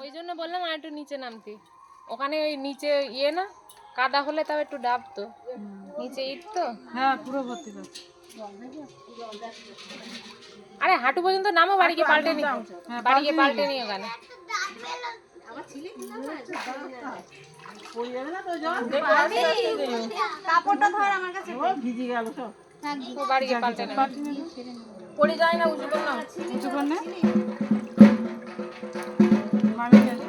ওই জন্য বললাম আর একটু নিচে নামতে। ওখানে ওই নিচে ইয়ে না কাদা হলে তাও একটু ডাবতো, নিচে ইট তো। হ্যাঁ পুরো ভর্তি করছে। আরে হাঁটু পর্যন্ত নামো, বাড়ি গিয়ে পাল্টে নি, বাড়ি গিয়ে পাল্টে নি ওখানে। কাপড়টা ধর আমার কাছে ভিজে গেল সব। ও বাড়ি গিয়ে পাল্টে নি। পড়ে যায় না, উঁচু কর না, উঁচু কর না। মামি গেছে।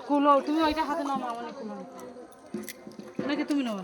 কুলো তুমি ওইটা হাতে নাও, আমার কুলো ওনাকে তুমি নাও।